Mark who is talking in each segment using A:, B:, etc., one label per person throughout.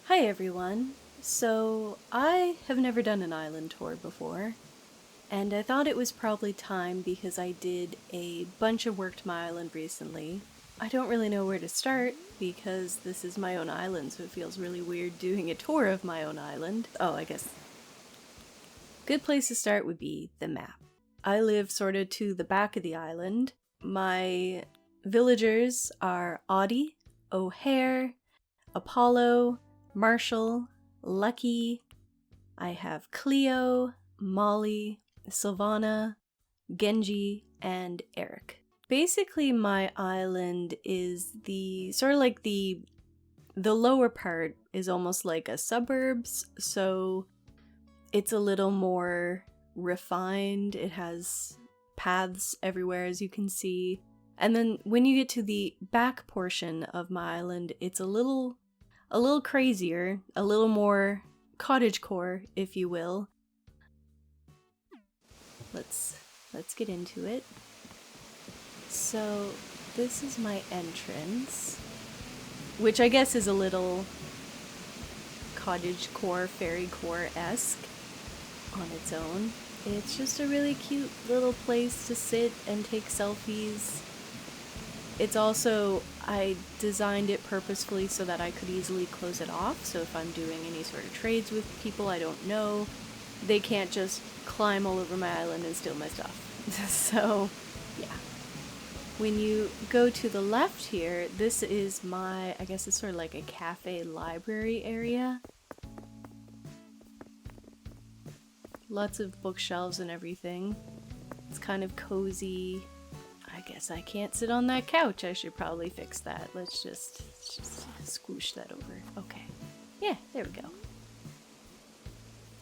A: Hi everyone. So, I have never done an island tour before, and I thought it was probably time because I did a bunch of work to my island recently. I don't really know where to start because this is my own island, so it feels really weird doing a tour of my own island. Oh, I guess good place to start would be the map. I live sort of to the back of the island. My villagers are Audie, O'Hare, Apollo, Marshall, Lucky. I have Cleo, Molly, Sylvana, Genji, and Eric. Basically, my island is the sort of like the lower part is almost like a suburbs, so it's a little more refined. It has paths everywhere, as you can see. And then when you get to the back portion of my island, it's a little crazier, a little more cottagecore, if you will. Let's get into it. So this is my entrance, which I guess is a little cottagecore, fairycore-esque on its own. It's just a really cute little place to sit and take selfies. It's also, I designed it purposefully so that I could easily close it off, so if I'm doing any sort of trades with people I don't know, they can't just climb all over my island and steal my stuff. So, yeah. When you go to the left here, this is my, I guess it's sort of like a cafe library area. Lots of bookshelves and everything. It's kind of cozy. I guess I can't sit on that couch. I should probably fix that. Let's just squoosh that over. Okay. Yeah, there we go.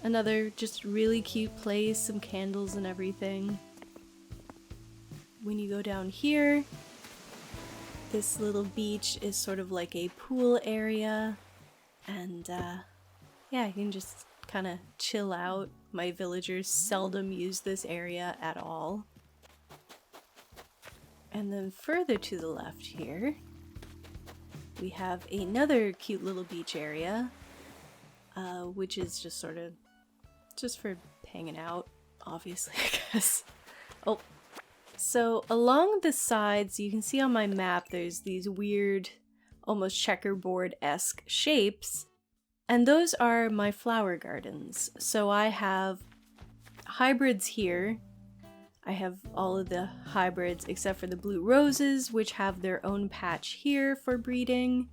A: Another just really cute place, some candles and everything. When you go down here, this little beach is sort of like a pool area. And yeah, you can just kind of chill out. My villagers seldom use this area at all. And then further to the left here, we have another cute little beach area, which is just sort of just for hanging out, obviously, I guess. Oh, so along the sides, you can see on my map, there's these weird, almost checkerboard-esque shapes, and those are my flower gardens. So I have hybrids here. I have all of the hybrids except for the blue roses, which have their own patch here for breeding.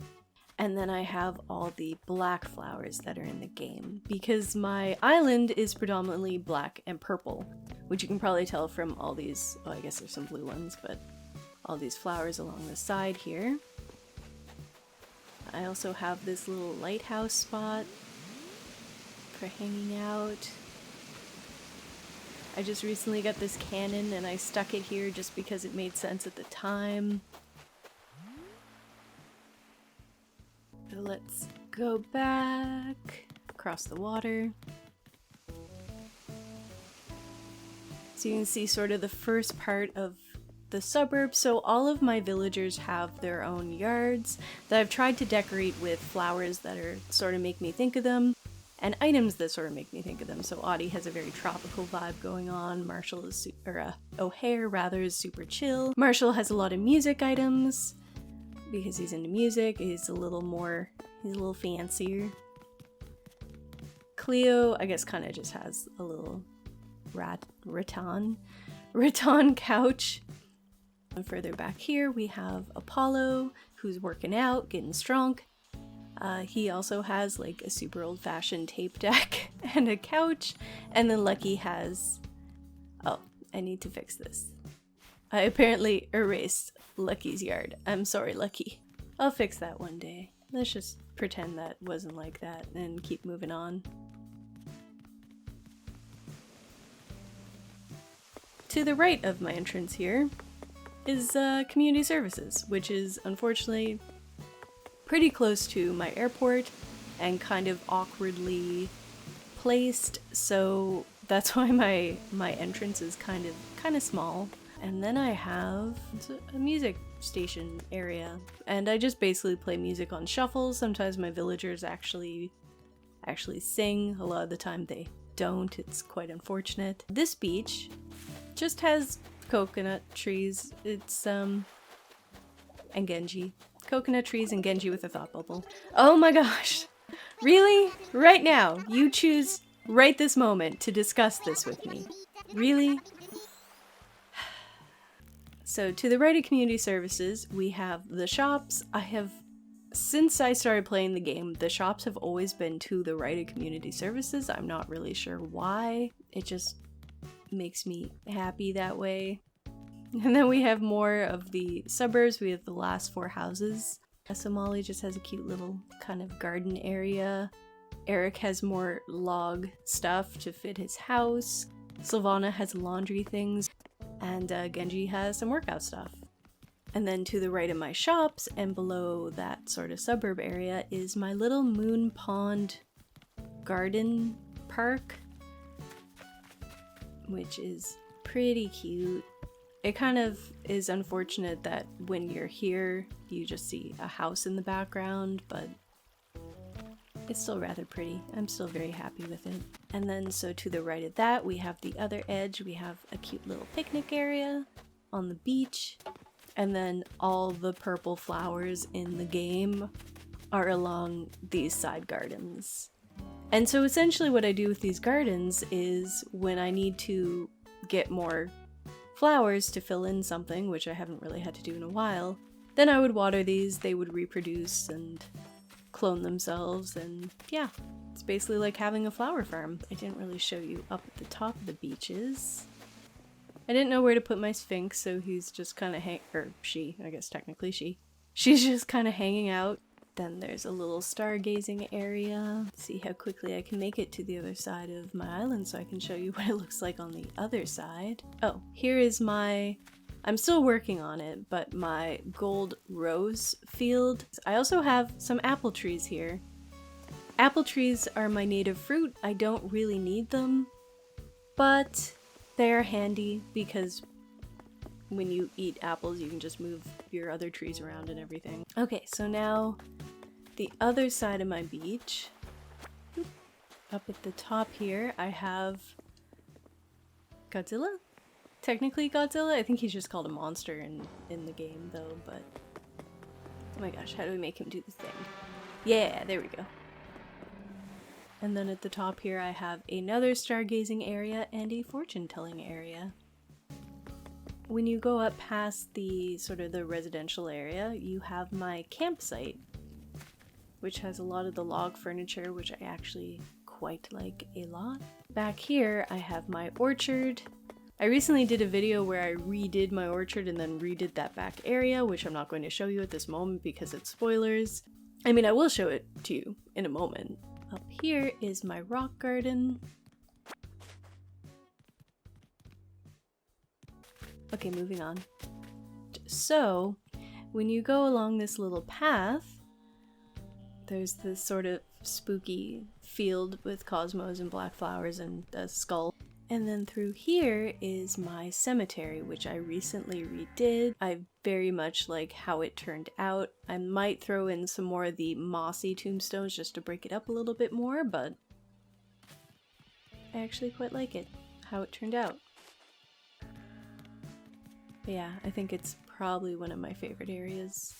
A: And then I have all the black flowers that are in the game, because my island is predominantly black and purple, which you can probably tell from all these, well, I guess there's some blue ones, but all these flowers along the side here. I also have this little lighthouse spot for hanging out. I just recently got this cannon and I stuck it here just because it made sense at the time. So let's go back across the water. So you can see sort of the first part of the suburb. So all of my villagers have their own yards that I've tried to decorate with flowers that are sort of make me think of them, and items that sort of make me think of them. So Audie has a very tropical vibe going on. Marshall is, O'Hare rather, is super chill. Marshall has a lot of music items because he's into music. He's a little fancier. Cleo, I guess, kind of just has a little rattan couch. And further back here, we have Apollo, who's working out, getting strong. He also has like a super old-fashioned tape deck and a couch. And then Lucky has... Oh, I need to fix this. I apparently erased Lucky's yard. I'm sorry, Lucky. I'll fix that one day. Let's just pretend that wasn't like that and keep moving on. To the right of my entrance here is community services, which is unfortunately pretty close to my airport and kind of awkwardly placed, so that's why my entrance is kind of small. And then I have a music station area. And I just basically play music on shuffle. Sometimes my villagers actually sing. A lot of the time they don't. It's quite unfortunate. This beach just has coconut trees. It's and Genji. Coconut trees and Genji with a thought bubble. Oh my gosh! Really? Right now, you choose right this moment to discuss this with me. Really? So to the right of community services, we have the shops. Since I started playing the game, the shops have always been to the right of community services. I'm not really sure why. It just makes me happy that way. And then we have more of the suburbs. We have the last 4 houses. Somali just has a cute little kind of garden area. Eric has more log stuff to fit his house. Sylvana has laundry things. And Genji has some workout stuff. And then to the right of my shops and below that sort of suburb area is my little moon pond garden park, which is pretty cute. It kind of is unfortunate that when you're here, you just see a house in the background, but it's still rather pretty. I'm still very happy with it. And then so to the right of that, we have the other edge. We have a cute little picnic area on the beach. And then all the purple flowers in the game are along these side gardens. And so essentially what I do with these gardens is when I need to get more flowers to fill in something, which I haven't really had to do in a while, then I would water these, they would reproduce and clone themselves, and yeah, it's basically like having a flower farm. I didn't really show you up at the top of the beaches. I didn't know where to put my Sphinx, so he's just kind of she, I guess technically she. She's just kind of hanging out. Then there's a little stargazing area. See how quickly I can make it to the other side of my island so I can show you what it looks like on the other side. Oh, here is I'm still working on it, but my gold rose field. I also have some apple trees here. Apple trees are my native fruit. I don't really need them, but they're handy because when you eat apples, you can just move your other trees around and everything. Okay, so now the other side of my beach. Up at the top here, I have Godzilla? Technically Godzilla? I think he's just called a monster in the game though, but oh my gosh, how do we make him do the thing? Yeah, there we go. And then at the top here I have another stargazing area and a fortune-telling area. When you go up past the sort of the residential area, you have my campsite, which has a lot of the log furniture, which I actually quite like a lot. Back here I have my orchard. I recently did a video where I redid my orchard and then redid that back area, which I'm not going to show you at this moment because it's spoilers. I mean, I will show it to you in a moment. Up here is my rock garden. Okay, moving on. So, when you go along this little path, there's this sort of spooky field with cosmos and black flowers and a skull. And then through here is my cemetery, which I recently redid. I very much like how it turned out. I might throw in some more of the mossy tombstones just to break it up a little bit more, but I actually quite like it, how it turned out. But yeah, I think it's probably one of my favorite areas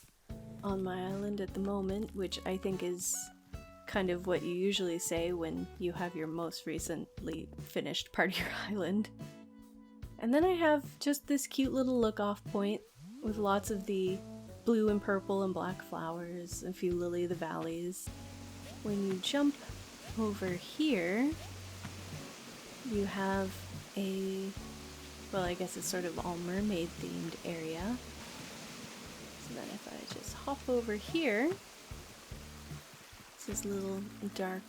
A: on my island at the moment, which I think is kind of what you usually say when you have your most recently finished part of your island. And then I have just this cute little look-off point with lots of the blue and purple and black flowers, a few lily of the valleys. When you jump over here, you have well, I guess it's sort of all mermaid themed area. So then if I just hop over here, this little dark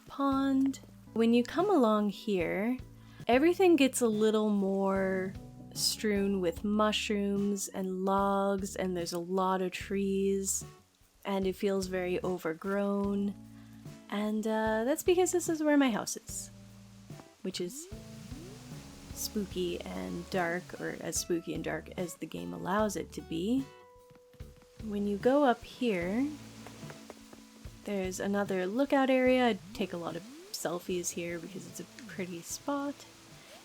A: pond. When you come along here, everything gets a little more strewn with mushrooms and logs, and there's a lot of trees, and it feels very overgrown. And that's because this is where my house is, which is spooky and dark, or as spooky and dark as the game allows it to be. When you go up here, there's another lookout area. I take a lot of selfies here because it's a pretty spot.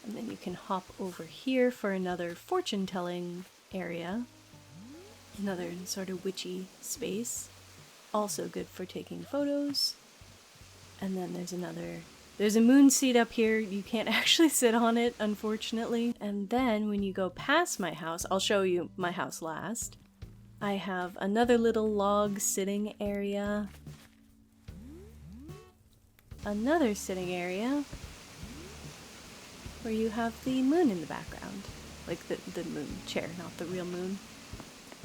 A: And then you can hop over here for another fortune-telling area. Another sort of witchy space. Also good for taking photos. And then there's a moon seat up here. You can't actually sit on it, unfortunately. And then when you go past my house, I'll show you my house last. I have another little log sitting area. Another sitting area where you have the moon in the background. Like the moon chair, not the real moon.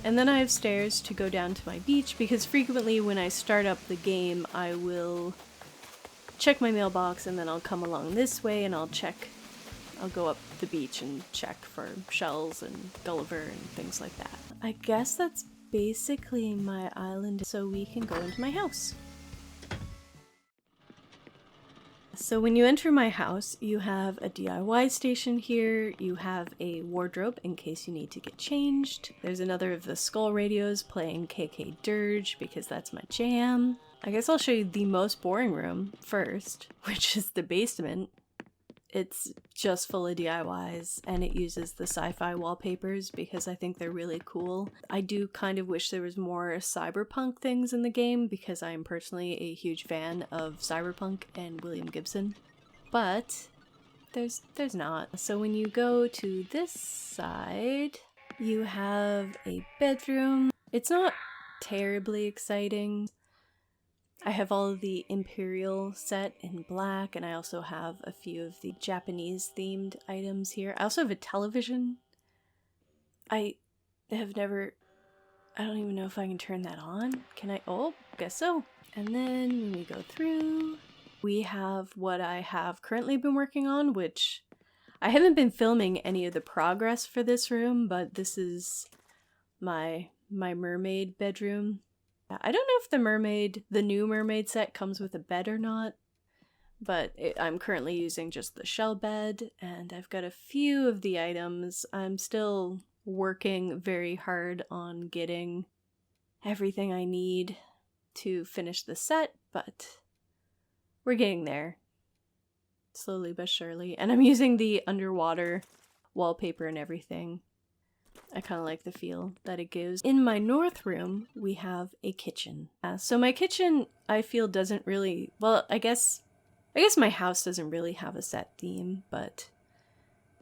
A: And then I have stairs to go down to my beach, because frequently when I start up the game, I will check my mailbox and then I'll come along this way and I'll go up the beach and check for shells and Gulliver and things like that. I guess that's basically my island, so we can go into my house. So when you enter my house, you have a DIY station here, you have a wardrobe in case you need to get changed. There's another of the skull radios playing KK Dirge because that's my jam. I guess I'll show you the most boring room first, which is the basement. It's just full of DIYs and it uses the sci-fi wallpapers because I think they're really cool. I do kind of wish there was more cyberpunk things in the game because I am personally a huge fan of cyberpunk and William Gibson, but there's not. So when you go to this side, you have a bedroom. It's not terribly exciting. I have all of the Imperial set in black, and I also have a few of the Japanese themed items here. I also have a television. I don't even know if I can turn that on. Can I? Oh, guess so. And then when we go through, we have what I have currently been working on, which I haven't been filming any of the progress for this room, but this is my mermaid bedroom. I don't know if the new mermaid set comes with a bed or not, but I'm currently using just the shell bed, and I've got a few of the items. I'm still working very hard on getting everything I need to finish the set, but we're getting there. Slowly but surely. And I'm using the underwater wallpaper and everything. I kind of like the feel that it gives. In my north room, we have a kitchen. So my kitchen, I feel, doesn't really... Well, I guess my house doesn't really have a set theme, but...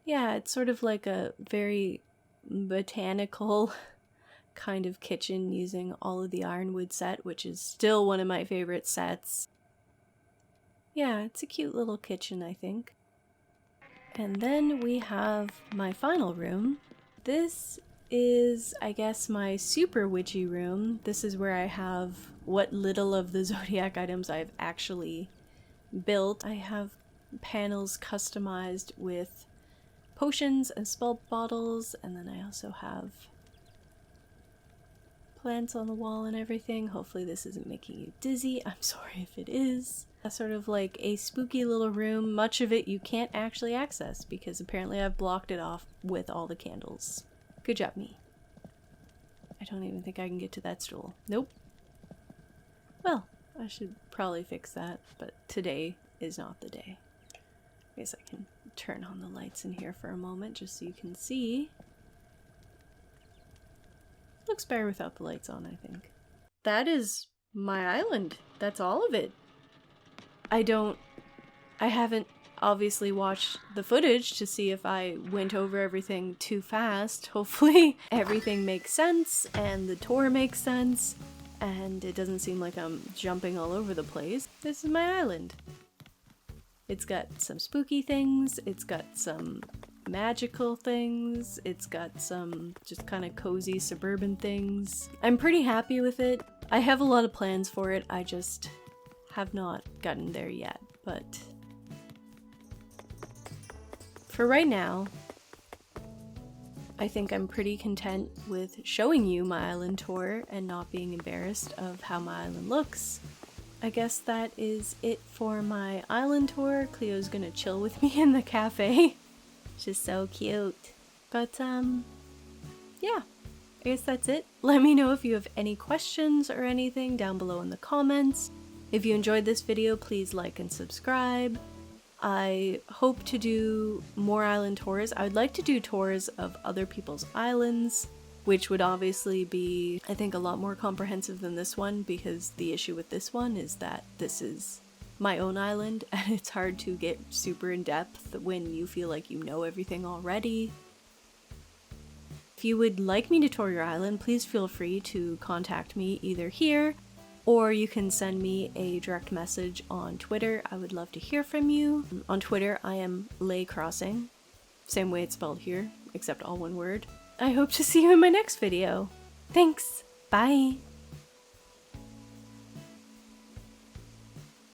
A: Yeah, it's sort of like a very botanical kind of kitchen using all of the ironwood set, which is still one of my favorite sets. Yeah, it's a cute little kitchen, I think. And then we have my final room. This is, I guess, my super witchy room. This is where I have what little of the zodiac items I've actually built. I have panels customized with potions and spell bottles, and then I also have plants on the wall and everything. Hopefully this isn't making you dizzy. I'm sorry if it is. Sort of like a spooky little room. Much of it you can't actually access because apparently I've blocked it off with all the candles. Good job, me. I don't even think I can get to that stool. Nope. Well, I should probably fix that, but today is not the day. I guess I can turn on the lights in here for a moment just so you can see. Looks better without the lights on, I think. That is my island. That's all of it. I haven't obviously watched the footage to see if I went over everything too fast. Hopefully everything makes sense and the tour makes sense and it doesn't seem like I'm jumping all over the place. This is my island. It's got some spooky things, it's got some magical things, it's got some just kind of cozy suburban things. I'm pretty happy with it. I have a lot of plans for it, I just have not gotten there yet, but for right now, I think I'm pretty content with showing you my island tour and not being embarrassed of how my island looks. I guess that is it for my island tour. Cleo's gonna chill with me in the cafe. She's so cute. But, yeah. I guess that's it. Let me know if you have any questions or anything down below in the comments. If you enjoyed this video, please like and subscribe. I hope to do more island tours. I would like to do tours of other people's islands, which would obviously be, I think, a lot more comprehensive than this one, because the issue with this one is that this is my own island and it's hard to get super in depth when you feel like you know everything already. If you would like me to tour your island, please feel free to contact me either here, or you can send me a direct message on Twitter. I would love to hear from you. On Twitter, I am laycrossing. Same way it's spelled here, except all one word. I hope to see you in my next video. Thanks! Bye!